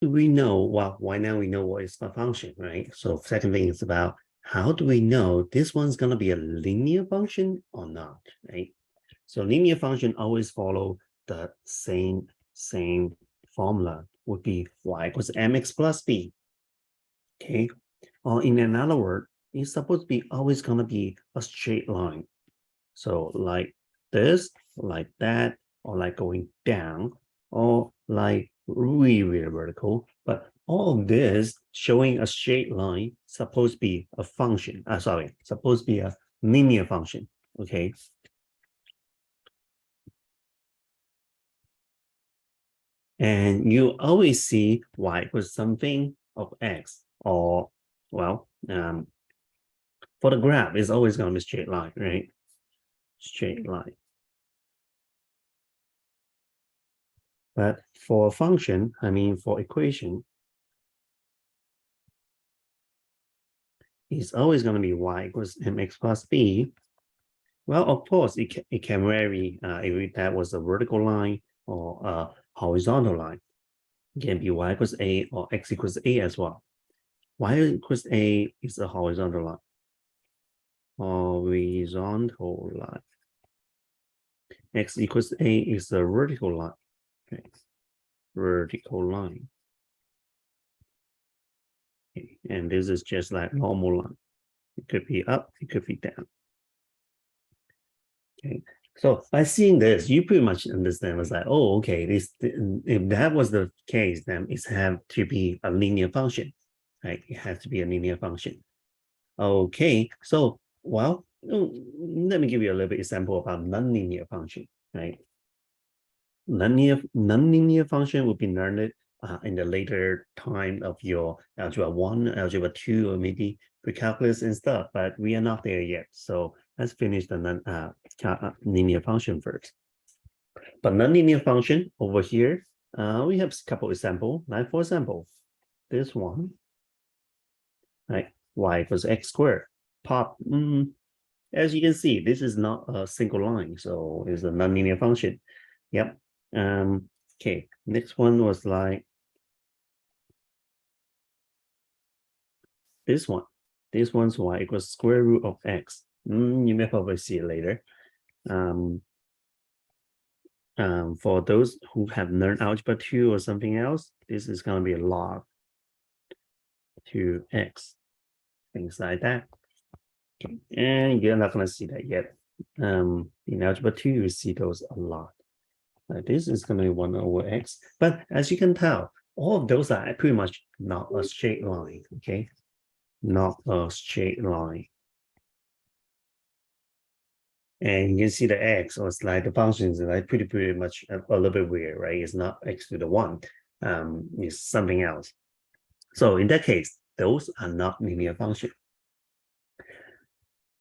do we know? Well, why now we know what is a function, right? So second thing is about how do we know this one's going to be a linear function or not, right? So linear function always follow the same formula, would be y equals mx plus b, okay? Or in another word, it's supposed to be always going to be a straight line. So like this, like that, or like going down, or like really vertical. But all of this showing a straight line supposed to be a function. Supposed to be a linear function. Okay. And you always see y equals something of x, or well, for the graph, it's always going to be straight line, right? Straight line. But for a function, I mean for equation, it's always going to be y equals mx plus b. Well, of course, it can vary if that was a vertical line or a horizontal line. It can be y equals a or x equals a as well. Y equals a is a horizontal line. Horizontal line. X equals a is a vertical line. Okay. Vertical line. Okay. And this is just like normal line. It could be up, it could be down. Okay. So by seeing this, you pretty much understand. It's like, oh, okay, if that was the case, then it have to be a linear function, right? It has to be a linear function. Okay, so well, let me give you a little bit example about nonlinear function, right? Nonlinear function will be learned in the later time of your algebra 1, algebra 2, or maybe pre-calculus and stuff, but we are not there yet. So let's finish the linear function first. But nonlinear function over here, we have a couple examples. Like for example, this one, right? Y equals x squared. Pop. As you can see, this is not a single line, so it's a nonlinear function. Yep. Okay. Next one was like this one. This one's y equals square root of x. You may probably see it later. For those who have learned algebra 2 or something else, this is going to be a log 2x, things like that. Okay. And you're not going to see that yet. In algebra 2, you see those a lot. This is going to be 1 over x. But as you can tell, all of those are pretty much not a straight line, okay? Not a straight line. And you can see the x, or it's like the functions are like pretty much a little bit weird, right? It's not x to the 1. It's something else. So in that case, those are not linear functions.